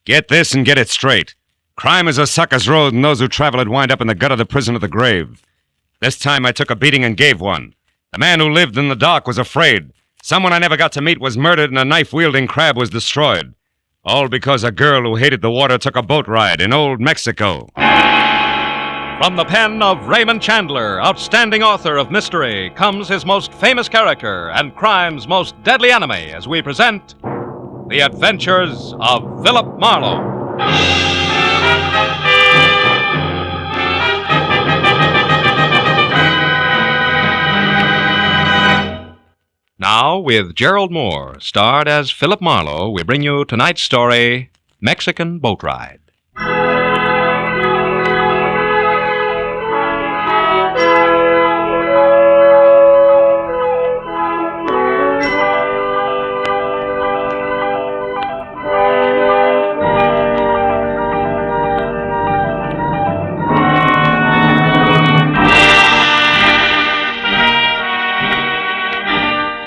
Get this and get it straight. Crime is a sucker's road, and those who travel it wind up in the gut of the prison of the grave. This time I took a beating and gave one. The man who lived in the dark was afraid. Someone I never got to meet was murdered, and a knife-wielding crab was destroyed. All because a girl who hated the water took a boat ride in old Mexico. From the pen of Raymond Chandler, outstanding author of mystery, comes his most famous character and crime's most deadly enemy as we present The Adventures of Philip Marlowe. Now, with Gerald Moore, starred as Philip Marlowe, we bring you tonight's story, Mexican Boat Ride.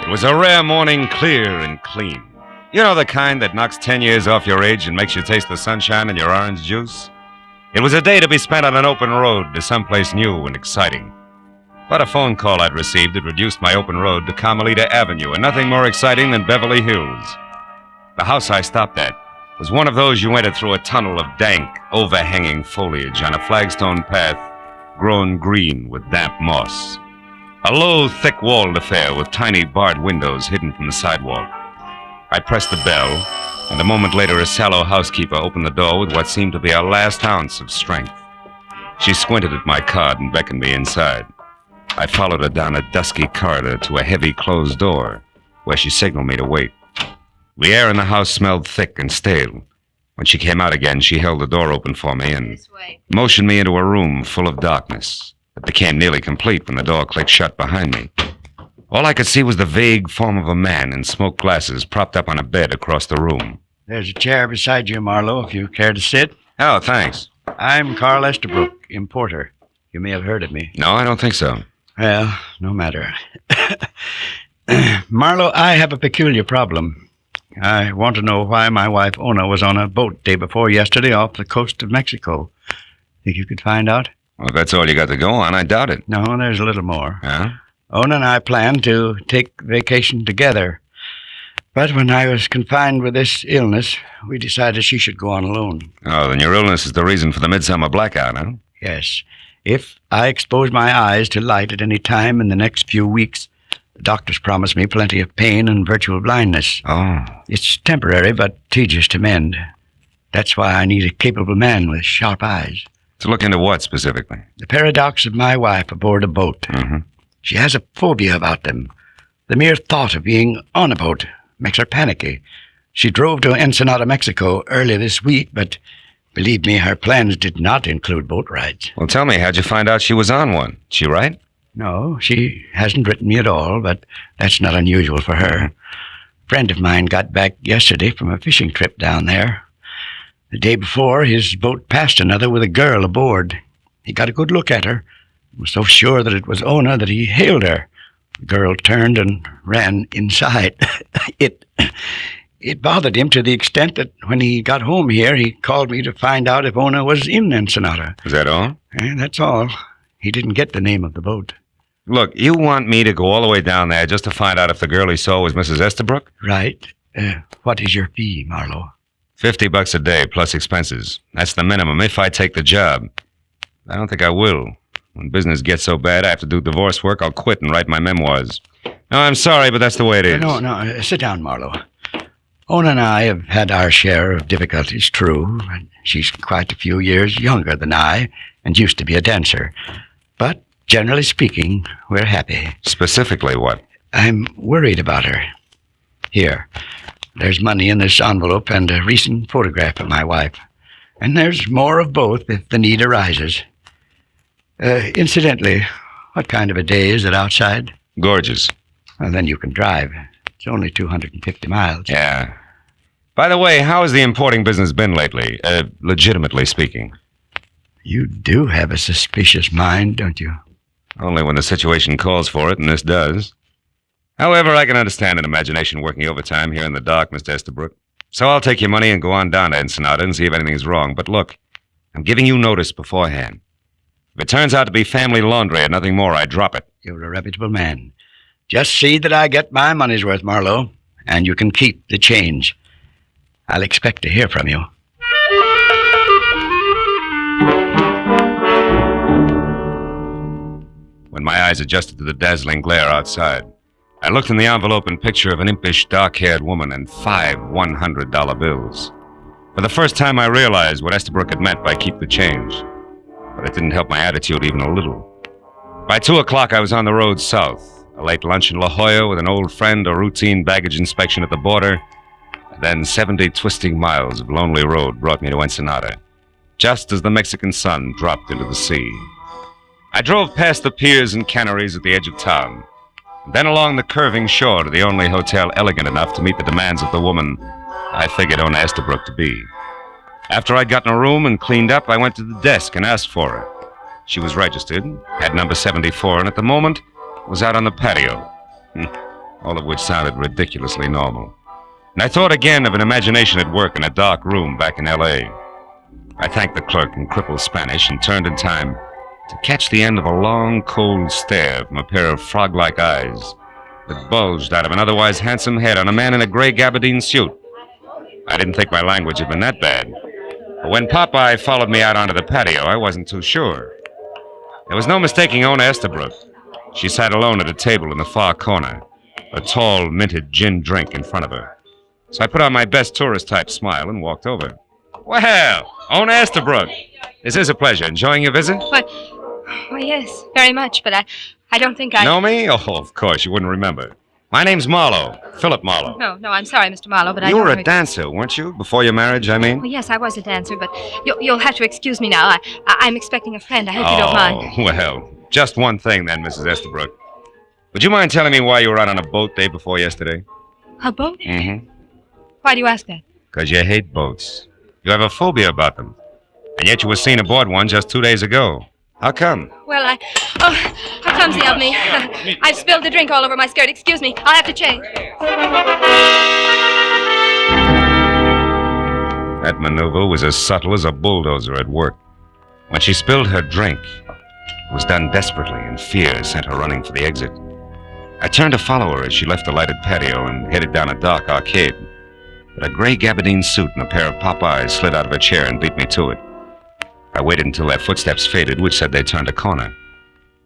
It was a rare morning, clear and clean. You know, the kind that knocks 10 years off your age and makes you taste the sunshine in your orange juice? It was a day to be spent on an open road to someplace new and exciting. But a phone call I'd received had reduced my open road to Carmelita Avenue, and nothing more exciting than Beverly Hills. The house I stopped at was one of those you entered through a tunnel of dank, overhanging foliage on a flagstone path grown green with damp moss. A low, thick-walled affair with tiny barred windows hidden from the sidewalk. I pressed the bell, and a moment later a sallow housekeeper opened the door with what seemed to be her last ounce of strength. She squinted at my card and beckoned me inside. I followed her down a dusky corridor to a heavy closed door, where she signaled me to wait. The air in the house smelled thick and stale. When she came out again, she held the door open for me and motioned me into a room full of darkness. It became nearly complete when the door clicked shut behind me. All I could see was the vague form of a man in smoked glasses propped up on a bed across the room. There's a chair beside you, Marlowe, if you care to sit. Oh, thanks. I'm Carl Estabrook, importer. You may have heard of me. No, I don't think so. Well, no matter. Marlowe, I have a peculiar problem. I want to know why my wife, Ona, was on a boat day before yesterday off the coast of Mexico. Think you could find out? Well, if that's all you got to go on, I doubt it. No, there's a little more. Huh? Ona and I planned to take vacation together. But when I was confined with this illness, we decided she should go on alone. Oh, then your illness is the reason for the midsummer blackout, huh? Yes. If I expose my eyes to light at any time in the next few weeks, the doctors promised me plenty of pain and virtual blindness. Oh. It's temporary, but tedious to mend. That's why I need a capable man with sharp eyes. To look into what, specifically? The paradox of my wife aboard a boat. Mm-hmm. She has a phobia about them. The mere thought of being on a boat makes her panicky. She drove to Ensenada, Mexico earlier this week, but believe me, her plans did not include boat rides. Well, tell me, how'd you find out she was on one? She right? No, she hasn't written me at all, but that's not unusual for her. A friend of mine got back yesterday from a fishing trip down there. The day before, his boat passed another with a girl aboard. He got a good look at her. Was so sure that it was Ona that he hailed her. The girl turned and ran inside. It bothered him to the extent that when he got home here, he called me to find out if Ona was in Ensenada. Is that all? That's all. He didn't get the name of the boat. Look, you want me to go all the way down there just to find out if the girl he saw was Mrs. Estabrook? Right. What is your fee, Marlowe? $50 a day plus expenses. That's the minimum if I take the job. I don't think I will. When business gets so bad I have to do divorce work, I'll quit and write my memoirs. No, I'm sorry, but that's the way it is. No, sit down, Marlowe. Ona and I have had our share of difficulties, true. She's quite a few years younger than I and used to be a dancer. But generally speaking, we're happy. Specifically what? I'm worried about her. Here. There's money in this envelope and a recent photograph of my wife. And there's more of both if the need arises. Incidentally, what kind of a day is it outside? Gorgeous. Well, then you can drive. It's only 250 miles. Yeah. By the way, how has the importing business been lately, legitimately speaking? You do have a suspicious mind, don't you? Only when the situation calls for it, and this does. However, I can understand an imagination working overtime here in the dark, Mr. Estabrook. So I'll take your money and go on down to Ensenada and see if anything's wrong. But look, I'm giving you notice beforehand. If it turns out to be family laundry and nothing more, I drop it. You're a reputable man. Just see that I get my money's worth, Marlowe, and you can keep the change. I'll expect to hear from you. When my eyes adjusted to the dazzling glare outside, I looked in the envelope and picture of an impish, dark-haired woman and 5 $100 bills. For the first time, I realized what Estabrook had meant by keep the change. But it didn't help my attitude even a little. By 2 o'clock, I was on the road south. A late lunch in La Jolla with an old friend, a routine baggage inspection at the border. Then 70 twisting miles of lonely road brought me to Ensenada, just as the Mexican sun dropped into the sea. I drove past the piers and canneries at the edge of town, and then along the curving shore to the only hotel elegant enough to meet the demands of the woman I figured Ona Estabrook to be. After I'd gotten a room and cleaned up, I went to the desk and asked for her. She was registered, had number 74, and at the moment was out on the patio. All of which sounded ridiculously normal. And I thought again of an imagination at work in a dark room back in L.A. I thanked the clerk in crippled Spanish and turned in time to catch the end of a long, cold stare from a pair of frog-like eyes that bulged out of an otherwise handsome head on a man in a gray gabardine suit. I didn't think my language had been that bad. But when Popeye followed me out onto the patio, I wasn't too sure. There was no mistaking Ona Estabrook. She sat alone at a table in the far corner, a tall, minted gin drink in front of her. So I put on my best tourist-type smile and walked over. Well, Ona Estabrook, this is a pleasure. Enjoying your visit? Why, yes, very much, but I don't think I... Know me? Oh, of course, you wouldn't remember. My name's Marlowe, Philip Marlowe. No, I'm sorry, Mr. Marlowe, but I You don't... were a dancer, weren't you? Before your marriage, I mean? Well, yes, I was a dancer, but you'll have to excuse me now. I'm expecting a friend. I hope you don't mind. Oh, well, just one thing then, Mrs. Estabrook. Would you mind telling me why you were out on a boat day before yesterday? A boat? Mm-hmm. Why do you ask that? Because you hate boats. You have a phobia about them. And yet you were seen aboard one just 2 days ago. How come? Well, how clumsy of me. I've spilled the drink all over my skirt. Excuse me. I'll have to change. That maneuver was as subtle as a bulldozer at work. When she spilled her drink, it was done desperately, and fear sent her running for the exit. I turned to follow her as she left the lighted patio and headed down a dark arcade. But a gray gabardine suit and a pair of pop eyes slid out of a chair and beat me to it. I waited until their footsteps faded, which said they turned a corner.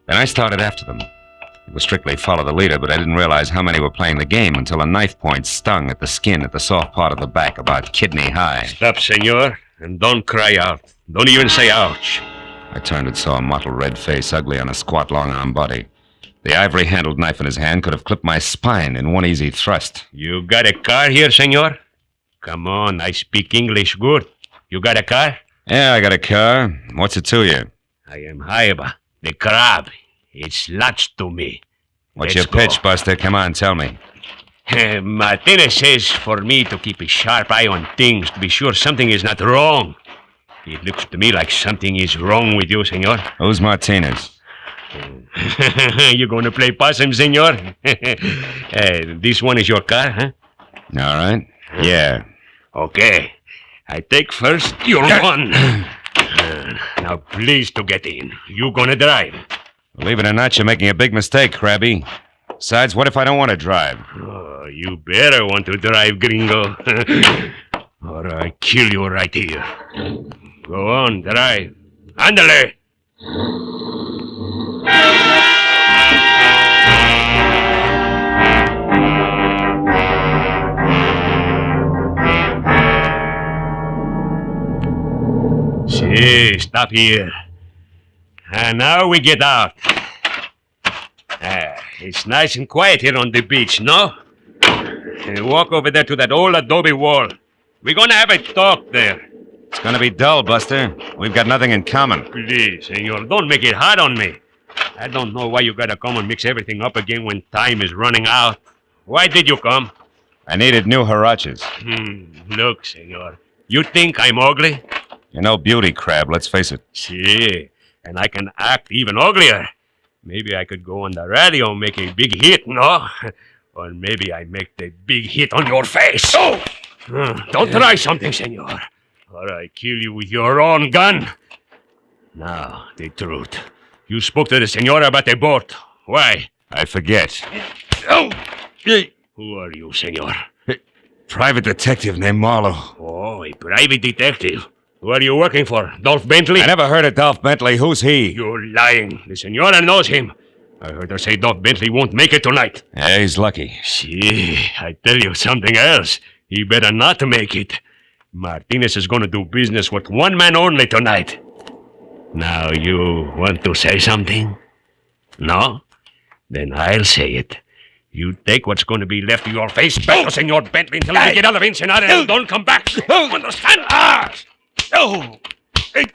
Then I started after them. It was strictly follow the leader, but I didn't realize how many were playing the game until a knife point stung at the skin at the soft part of the back about kidney high. Stop, senor, and don't cry out. Don't even say ouch. I turned and saw a mottled red face ugly on a squat long-arm body. The ivory-handled knife in his hand could have clipped my spine in one easy thrust. You got a car here, senor? Come on, I speak English good. You got a car? Yeah, I got a car. What's it to you? I am Haiba, the crab. It's lots to me. What's Let's your pitch, Buster? Come on, tell me. Martinez says for me to keep a sharp eye on things to be sure something is not wrong. It looks to me like something is wrong with you, senor. Who's Martinez? You going to play possum, senor? This one is your car, huh? All right. Yeah. Okay. I take first your one. Now, please to get in. You gonna drive. Believe it or not, you're making a big mistake, Krabby. Besides, what if I don't want to drive? Oh, you better want to drive, gringo. Or I kill you right here. Go on, drive. Ándale. See, stop here. And now we get out. It's nice and quiet here on the beach, no? Walk over there to that old adobe wall. We're gonna have a talk there. It's gonna be dull, Buster. We've got nothing in common. Please, senor, don't make it hard on me. I don't know why you gotta come and mix everything up again when time is running out. Why did you come? I needed new huaraches. Look, senor. You think I'm ugly? You're no beauty, Crab, let's face it. See, and I can act even uglier. Maybe I could go on the radio and make a big hit, no? Or maybe I make the big hit on your face. Oh! Don't try something, senor, or I kill you with your own gun. Now, the truth. You spoke to the senora about the boat. Why? I forget. Oh! Who are you, senor? Private detective named Marlowe. Oh, a private detective. Who are you working for? Dolph Bentley? I never heard of Dolph Bentley. Who's he? You're lying. The senora knows him. I heard her say Dolph Bentley won't make it tonight. Yeah, he's lucky. See, I tell you something else. He better not make it. Martinez is going to do business with one man only tonight. Now, you want to say something? No? Then I'll say it. You take what's going to be left of your face back to Senor Bentley until we get out of Ensenada and don't come back. Understand? Oh! Hey.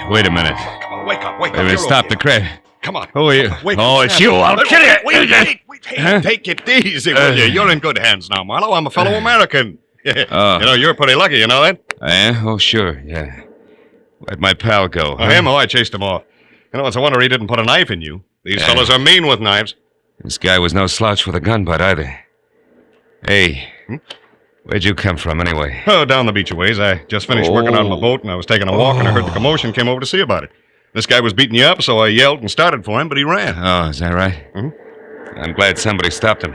Wait a minute. Come on, wake up. Wait a minute, stop the crab. Come on. Who are you? Wait, Oh, it's you. I'll kill you. Wait. Hey, take it easy, will you? You're in good hands now, Marlowe. I'm a fellow American. You're pretty lucky, you know that? Yeah? Oh, sure, yeah. Where'd my pal go? Him? Oh, I chased him off. It's a wonder he didn't put a knife in you. These fellas are mean with knives. This guy was no slouch with a gun butt either. Hey, where'd you come from anyway? Oh, down the beach a ways. I just finished working on my boat, and I was taking a walk, and I heard the commotion, came over to see about it. This guy was beating you up, so I yelled and started for him, but he ran. Oh, is that right? Mm-hmm. I'm glad somebody stopped him.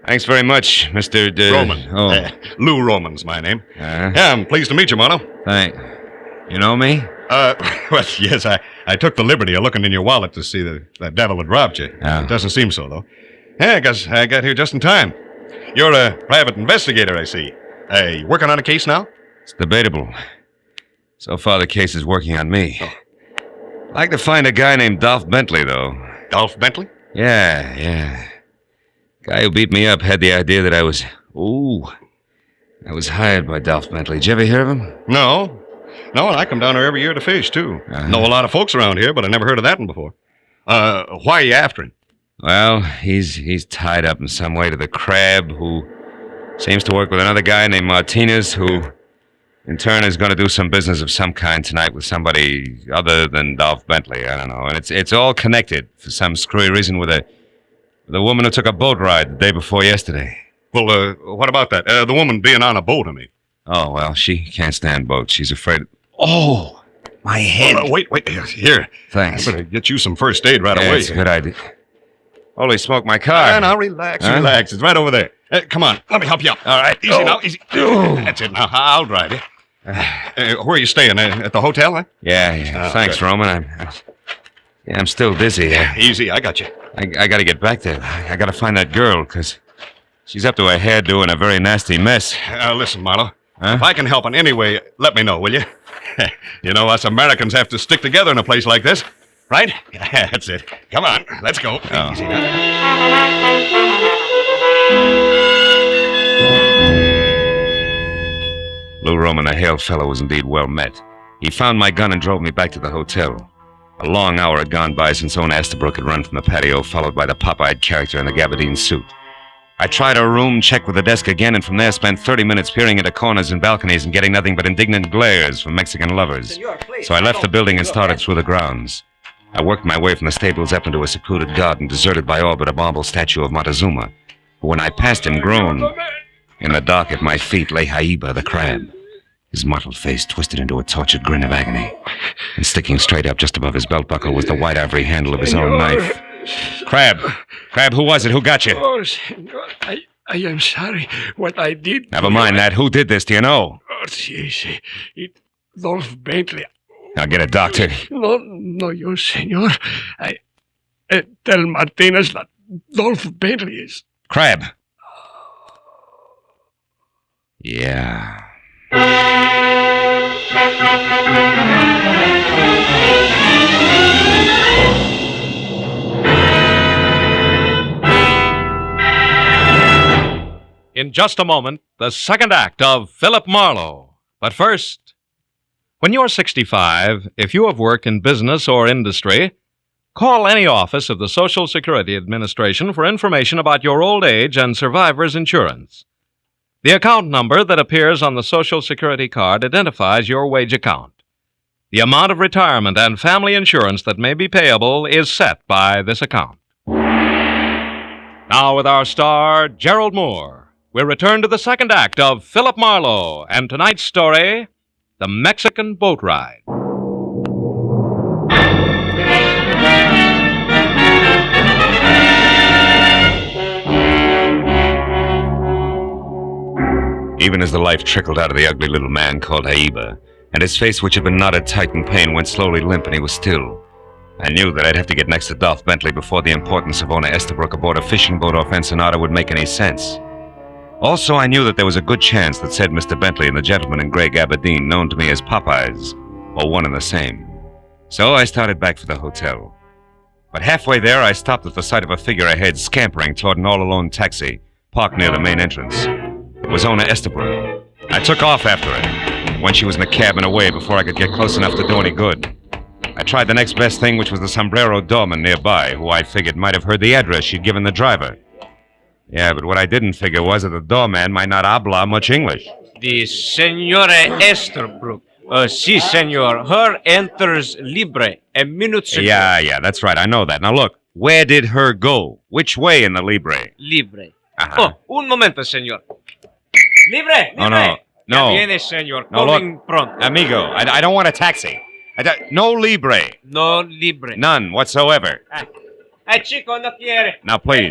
Thanks very much, Mr. Roman. Oh. Lou Roman's my name. Uh-huh. Yeah, I'm pleased to meet you, Marlowe. Thanks. You know me? Well, yes, I took the liberty of looking in your wallet to see that devil had robbed you. Oh. It doesn't seem so, though. Yeah, I guess I got here just in time. You're a private investigator, I see. You working on a case now? It's debatable. So far, the case is working on me. Oh. I'd like to find a guy named Dolph Bentley, though. Dolph Bentley? Yeah. Guy who beat me up had the idea that I was hired by Dolph Bentley. Did you ever hear of him? No, and I come down here every year to fish, too. Uh-huh. Know a lot of folks around here, but I never heard of that one before. Why are you after him? Well, he's tied up in some way to the crab, who seems to work with another guy named Martinez, who in turn is going to do some business of some kind tonight with somebody other than Dolph Bentley. I don't know. And it's all connected for some screwy reason with a woman who took a boat ride the day before yesterday. Well, what about that? The woman being on a boat, I mean. Oh, well, she can't stand boats. She's afraid. Oh, my head. Wait. Here. Thanks. I'm going to get you some first aid right away. That's a good idea. Holy smoke, my car. Now, relax. It's right over there. Come on, let me help you up. All right, easy now, easy. That's it now. I'll drive you. Where are you staying? At the hotel, huh? Yeah. Thanks, good. Roman. I'm still dizzy. Easy, I got you. I got to get back there. I got to find that girl, because she's up to her hairdo in a very nasty mess. Listen, Marlowe. Huh? If I can help in any way, let me know, will you? You know, us Americans have to stick together in a place like this, right? That's it. Come on, let's go. Oh. Easy now. Lou Roman, the hail fellow, was indeed well met. He found my gun and drove me back to the hotel. A long hour had gone by since Owen Astabrook had run from the patio, followed by the pop-eyed character in the gabardine suit. I tried her room, checked with the desk again, and from there spent 30 minutes peering into corners and balconies and getting nothing but indignant glares from Mexican lovers. So I left the building and started through the grounds. I worked my way from the stables up into a secluded garden deserted by all but a marble statue of Montezuma, who, when I passed him, groaned. In the dark at my feet lay Haiba the crab, his mottled face twisted into a tortured grin of agony. And sticking straight up just above his belt buckle was the white ivory handle of his own knife. Crab, who was it? Who got you? Oh, senor, I am sorry. What I did... Never mind that. Who did this? Do you know? Oh, sí. Dolph Bentley. I'll get a doctor. No, you, senor. I tell Martinez that Dolph Bentley is... Crab. Yeah. In just a moment, the second act of Philip Marlowe. But first, when you're 65, if you have worked in business or industry, call any office of the Social Security Administration for information about your old age and survivor's insurance. The account number that appears on the Social Security card identifies your wage account. The amount of retirement and family insurance that may be payable is set by this account. Now with our star, Gerald Moore, we'll return to the second act of Philip Marlowe and tonight's story, The Mexican Boat Ride. Even as the life trickled out of the ugly little man called Haiba, and his face, which had been knotted tight in pain, went slowly limp and he was still, I knew that I'd have to get next to Dolph Bentley before the importance of owner Estabrook aboard a fishing boat off Ensenada would make any sense. Also, I knew that there was a good chance that said Mr. Bentley and the gentleman in gray gabardine, known to me as Popeyes, were one and the same. So I started back for the hotel. But halfway there, I stopped at the sight of a figure ahead scampering toward an all-alone taxi parked near the main entrance. It was owner Estabrook. I took off after her, when she was in the cab and away before I could get close enough to do any good. I tried the next best thing, which was the sombrero doorman nearby, who I figured might have heard the address she'd given the driver. Yeah, but what I didn't figure was that the doorman might not habla much English. The Senora Estabrook. Si, senor. Her enters libre a minute ago. Yeah, that's right. I know that. Now look, where did her go? Which way in the Libre? Libre. Uh-huh. Oh, un momento, senor. Libre! Oh, no. Ya viene, senor. No, Coming look, pronto. amigo, I don't want a taxi. No Libre. No libre. None whatsoever. Hey, chico, no quiere. Now, please,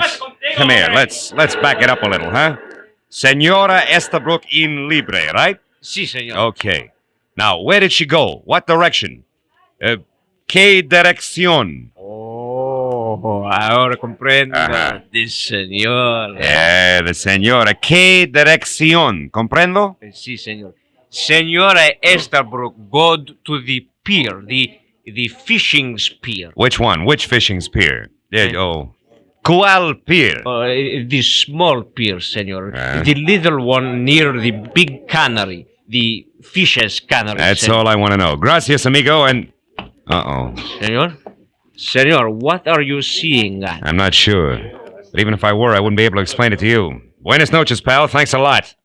come here. Let's back it up a little, huh? Senora Estabrook in Libre, right? Si, senor. Okay. Now, where did she go? What direction? ¿Qué dirección? Oh, ahora comprendo. Ajá. This senor. Yeah, the senora. ¿Qué dirección? ¿Comprendo? Si, senor. Senora Estabrook, go to the pier, the fishing pier. Which one? Which fishing pier? ¿Cuál pier? The small pier, senor. Ah. The little one near the big cannery, the fish's cannery. That's senor. all I want to know. Gracias, amigo, and... Uh-oh. Senor? Senor, what are you seeing at? I'm not sure. But even if I were, I wouldn't be able to explain it to you. Buenas noches, pal. Thanks a lot.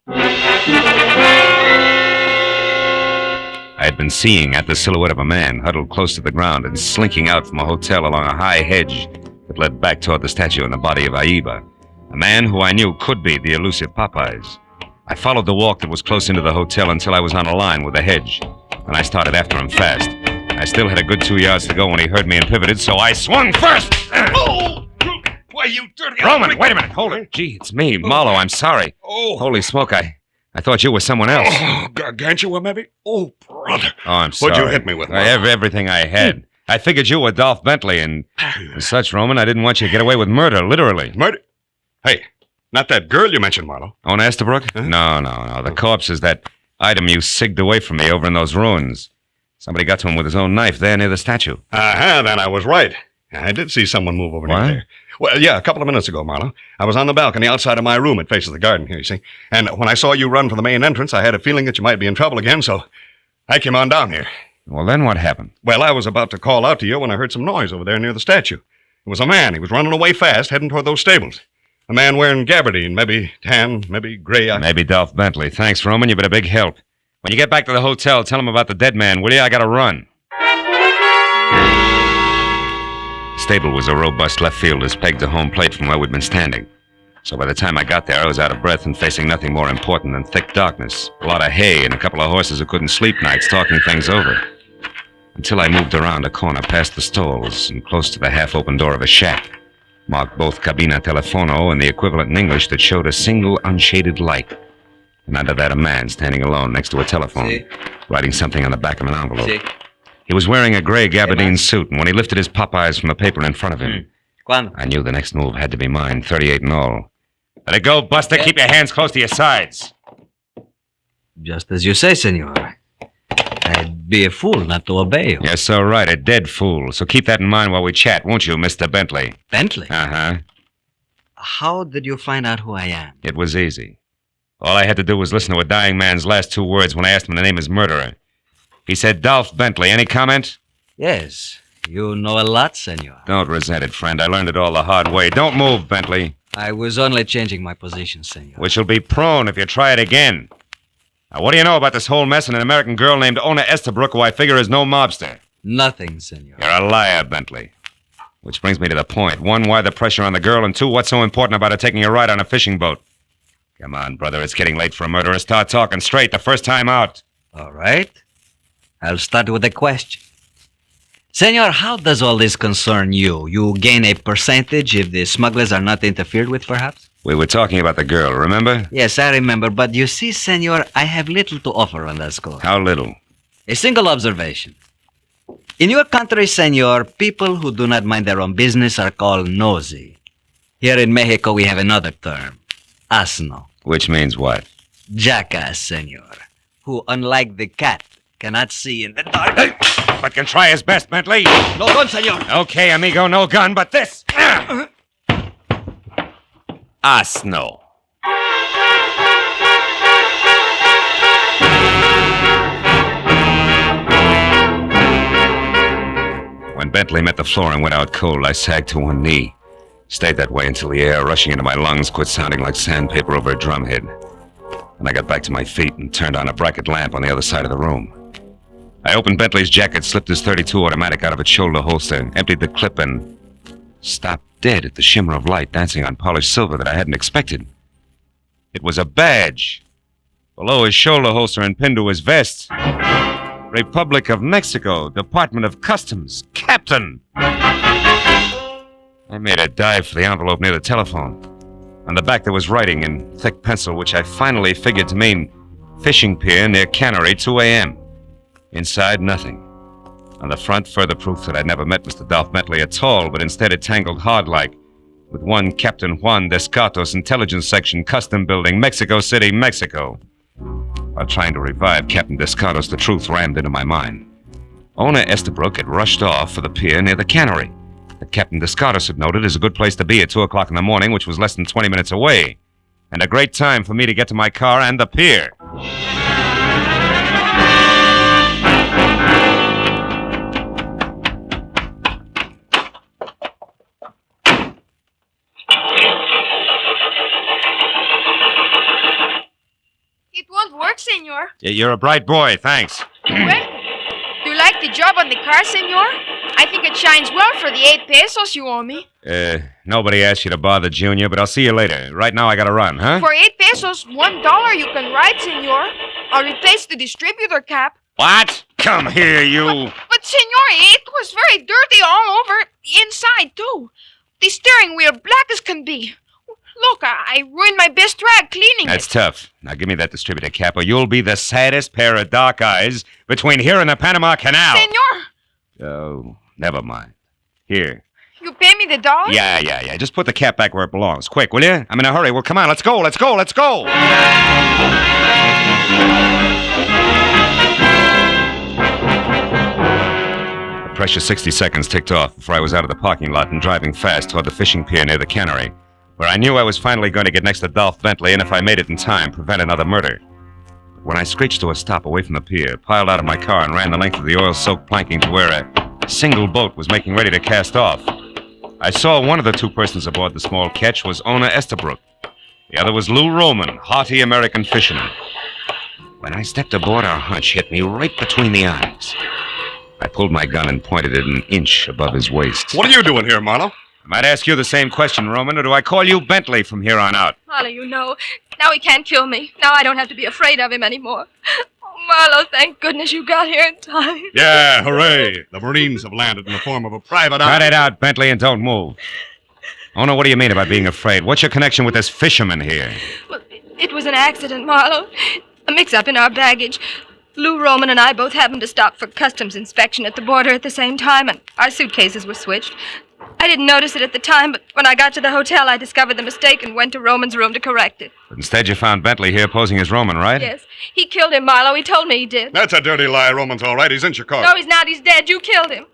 I had been seeing at the silhouette of a man huddled close to the ground and slinking out from a hotel along a high hedge that led back toward the statue in the body of Aiba, a man who I knew could be the elusive Popeyes. I followed the walk that was close into the hotel until I was on a line with the hedge, and I started after him fast. I still had a good 2 yards to go when he heard me and pivoted, so I swung first! Oh! Why, you dirty... Roman, wait a minute, hold it. Gee, it's me, Marlowe, I'm sorry. Oh. Holy smoke, I thought you were someone else. Oh, gargantua, maybe? Oh, brother. Oh, I'm sorry. What'd you hit me with, I have everything I had. I figured you were Dolph Bentley, and as such, Roman, I didn't want you to get away with murder, literally. Murder? Hey, not that girl you mentioned, Marlowe. Owner Estabrook? Huh? No. The corpse is that item you sigged away from me over in those ruins. Somebody got to him with his own knife there near the statue. Then I was right. I did see someone move over near What? there. Well, yeah, a couple of minutes ago, Marlowe. I was on the balcony outside of my room. It faces the garden here, you see. And when I saw you run for the main entrance, I had a feeling that you might be in trouble again, so I came on down here. Well, then what happened? Well, I was about to call out to you when I heard some noise over there near the statue. It was a man. He was running away fast, heading toward those stables. A man wearing gabardine, maybe tan, maybe gray. Maybe Dolph Bentley. Thanks, Roman. You've been a big help. When you get back to the hotel, tell him about the dead man, will you? I gotta run. The stable was a robust left field as pegged to home plate from where we'd been standing. So by the time I got there, I was out of breath and facing nothing more important than thick darkness, a lot of hay, and a couple of horses who couldn't sleep nights talking things over. Until I moved around a corner past the stalls and close to the half-open door of a shack, marked both cabina telefono and the equivalent in English that showed a single unshaded light. And under that, a man standing alone next to a telephone, writing something on the back of an envelope. He was wearing a gray gabardine suit, and when he lifted his Popeyes from the paper in front of him, I knew the next move had to be mine, 38 and all. Let it go, Buster. Keep your hands close to your sides. Just as you say, senor. I'd be a fool not to obey you. You're so right, a dead fool. So keep that in mind while we chat, won't you, Mr. Bentley? Bentley? Uh-huh. How did you find out who I am? It was easy. All I had to do was listen to a dying man's last two words when I asked him to name his murderer. He said Dolph Bentley. Any comment? Yes. You know a lot, senor. Don't resent it, friend. I learned it all the hard way. Don't move, Bentley. I was only changing my position, senor. Which will be prone if you try it again. Now, what do you know about this whole mess and an American girl named Ona Estabrook, who I figure is no mobster? Nothing, senor. You're a liar, Bentley. Which brings me to the point. One, why the pressure on the girl? And two, what's so important about her taking a ride on a fishing boat? Come on, brother. It's getting late for a murderer. Start talking straight the first time out. All right. I'll start with a question. Senor, how does all this concern you? You gain a percentage if the smugglers are not interfered with, perhaps? We were talking about the girl, remember? Yes, I remember. But you see, senor, I have little to offer on that score. How little? A single observation. In your country, senor, people who do not mind their own business are called nosy. Here in Mexico, we have another term, asno. Which means what? Jackass, senor, who, unlike the cat, cannot see in the dark. But can try his best, Bentley. No gun, senor. Okay, amigo, no gun, but this. Asno. When Bentley met the floor and went out cold, I sagged to one knee. Stayed that way until the air rushing into my lungs quit sounding like sandpaper over a drumhead. And I got back to my feet and turned on a bracket lamp on the other side of the room. I opened Bentley's jacket, slipped his .32 automatic out of its shoulder holster, emptied the clip, and stopped dead at the shimmer of light dancing on polished silver that I hadn't expected. It was a badge. Below his shoulder holster and pinned to his vest. Republic of Mexico, Department of Customs, Captain. I made a dive for the envelope near the telephone. On the back there was writing in thick pencil, which I finally figured to mean fishing pier near Cannery, 2 a.m. Inside, nothing. On the front, further proof that I'd never met Mr. Dolph Bentley at all, but instead it tangled hard-like with one Captain Juan Descartos, Intelligence Section, Custom Building, Mexico City, Mexico. While trying to revive Captain Descartos, the truth rammed into my mind. Ona Estabrook had rushed off for the pier near the Cannery, that Captain Descartos had noted is a good place to be at 2 o'clock in the morning, which was less than 20 minutes away, and a great time for me to get to my car and the pier. It won't work, senor. You're a bright boy, thanks. Well, do you like the job on the car, senor? I think it shines well for the 8 pesos you owe me. Nobody asked you to bother Junior, but I'll see you later. Right now I gotta run, huh? For 8 pesos, $1 you can ride, senor. I'll replace the distributor cap. What? Come here, you. But senor, it was very dirty all over, inside too. The steering wheel black as can be. Look, I ruined my best rag cleaning That's it. tough. Now give me that distributor cap, or you'll be the saddest pair of dark eyes between here and the Panama Canal. Senor, Oh, never mind. Here. you pay me the $1? Yeah. Just put the cap back where it belongs. Quick, will you? I'm in a hurry. Well, come on, let's go. The precious 60 seconds ticked off before I was out of the parking lot and driving fast toward the fishing pier near the Cannery, where I knew I was finally going to get next to Dolph Bentley and, if I made it in time, prevent another murder. When I screeched to a stop away from the pier, piled out of my car and ran the length of the oil-soaked planking to where a single boat was making ready to cast off, I saw one of the two persons aboard the small ketch was Ona Estabrook. The other was Lou Roman, haughty American fisherman. When I stepped aboard, our hunch hit me right between the eyes. I pulled my gun and pointed it an inch above his waist. What are you doing here, Marlowe? I might ask you the same question, Roman, or do I call you Bentley from here on out? Marlowe, you know. Now he can't kill me. Now I don't have to be afraid of him anymore. Oh, Marlowe, thank goodness you got here in time. Yeah, hooray. The Marines have landed in the form of a private eye. Cut it out, Bentley, and don't move. Oh, no, what do you mean about being afraid? What's your connection with this fisherman here? Well, it was an accident, Marlowe. A mix-up in our baggage. Lou Roman and I both happened to stop for customs inspection at the border at the same time, and our suitcases were switched. I didn't notice it at the time, but when I got to the hotel, I discovered the mistake and went to Roman's room to correct it. But instead, you found Bentley here posing as Roman, right? Yes. He killed him, Marlowe. He told me he did. That's a dirty lie. Roman's all right. He's in Chicago. No, he's not. He's dead. You killed him.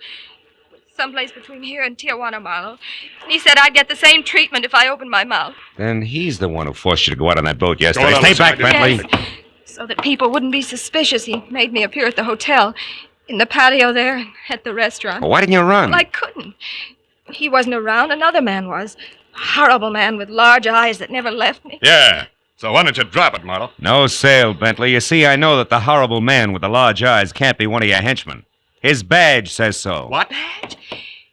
Someplace between here and Tijuana, Marlowe. And he said I'd get the same treatment if I opened my mouth. Then he's the one who forced you to go out on that boat yesterday. Go on, Stay listen, back, I didn't- Bentley. Yes. So that people wouldn't be suspicious, he made me appear at the hotel, in the patio there, and at the restaurant. Well, why didn't you run? Well, I couldn't. He wasn't around. Another man was. A horrible man with large eyes that never left me. Yeah. So why don't you drop it, Marlowe? No sale, Bentley. You see, I know that the horrible man with the large eyes can't be one of your henchmen. His badge says so. What? Badge?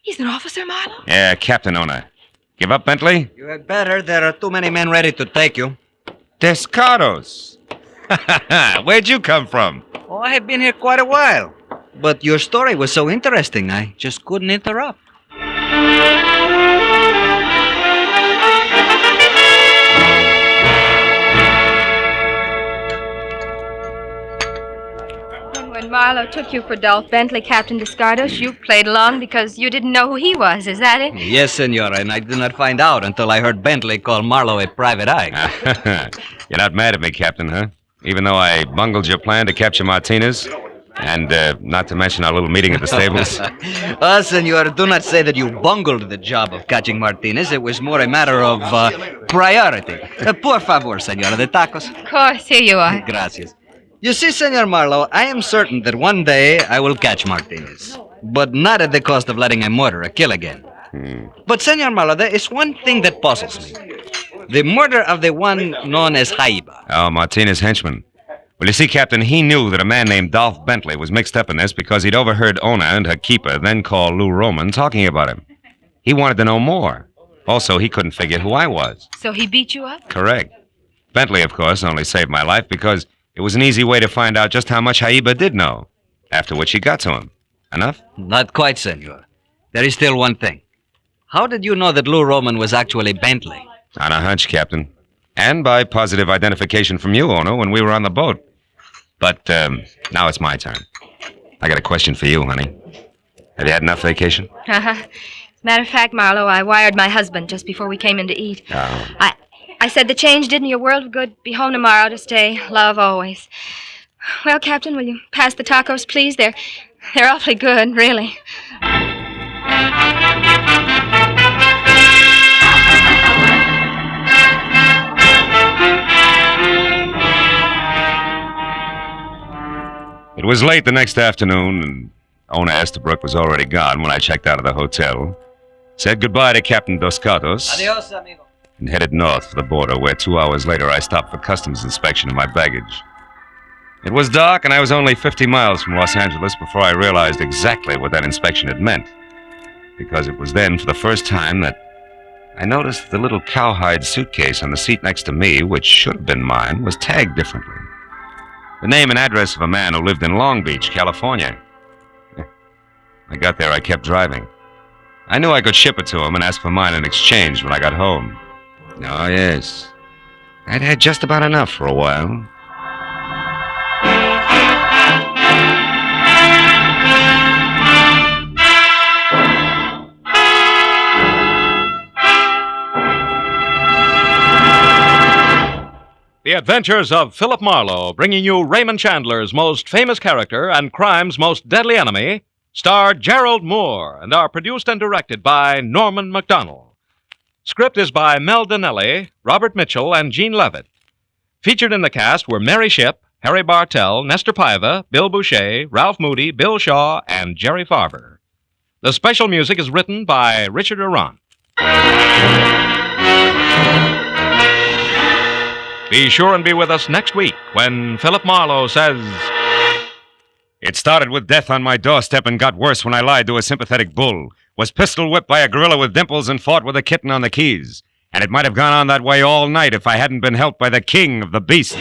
He's an officer, Marlowe? Yeah, Captain Owner. Give up, Bentley? You had better. There are too many men ready to take you. Descartos. Where'd you come from? Oh, I have been here quite a while. But your story was so interesting, I just couldn't interrupt. When Marlowe took you for Dolph Bentley, Captain Descartos, you played along because you didn't know who he was. Is that it? Yes, senora, and I did not find out until I heard Bentley call Marlowe a private eye. You're not mad at me, Captain, huh? Even though I bungled your plan to capture Martinez? And not to mention our little meeting at the stables. Senor, do not say that you bungled the job of catching Martinez. It was more a matter of priority. Por favor, senora, the tacos. Of course, here you are. Gracias. You see, Senor Marlowe, I am certain that one day I will catch Martinez. But not at the cost of letting a murderer kill again. But, Senor Marlowe, there is one thing that puzzles me. The murder of the one known as Jaiba. Oh, Martinez henchman. Well, you see, Captain, he knew that a man named Dolph Bentley was mixed up in this because he'd overheard Ona and her keeper then call Lou Roman talking about him. He wanted to know more. Also, he couldn't figure who I was. So he beat you up? Correct. Bentley, of course, only saved my life because it was an easy way to find out just how much Jaiba did know, after which he got to him. Enough? Not quite, senor. There is still one thing. How did you know that Lou Roman was actually Bentley? On a hunch, Captain. And by positive identification from you, Ono, when we were on the boat. But now it's my turn. I got a question for you, honey. Have you had enough vacation? Uh-huh. As a matter of fact, Marlowe, I wired my husband just before we came in to eat. Oh. I said the change did me a world of good. Be home tomorrow to stay. Love always. Well, Captain, will you pass the tacos, please? They're awfully good, really. It was late the next afternoon, and Ona Estabrook was already gone when I checked out of the hotel. Said goodbye to Captain Dos Gatos. Adios, amigo. And headed north for the border, where 2 hours later I stopped for customs inspection of my baggage. It was dark, and I was only 50 miles from Los Angeles before I realized exactly what that inspection had meant. Because it was then, for the first time, that I noticed the little cowhide suitcase on the seat next to me, which should have been mine, was tagged differently. The name and address of a man who lived in Long Beach, California. I got there, I kept driving. I knew I could ship it to him and ask for mine in exchange when I got home. Oh, yes. I'd had just about enough for a while. The Adventures of Philip Marlowe, bringing you Raymond Chandler's most famous character and crime's most deadly enemy, starred Gerald Moore and are produced and directed by Norman MacDonald. Script is by Mel Donnelly, Robert Mitchell, and Gene Levitt. Featured in the cast were Mary Shipp, Harry Bartell, Nestor Paiva, Bill Boucher, Ralph Moody, Bill Shaw, and Jerry Farber. The special music is written by Richard Arant. Be sure and be with us next week when Philip Marlowe says... It started with death on my doorstep and got worse when I lied to a sympathetic bull, was pistol whipped by a gorilla with dimples, and fought with a kitten on the Keys. And it might have gone on that way all night if I hadn't been helped by the king of the beasts.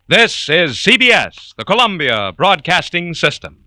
This is CBS, the Columbia Broadcasting System.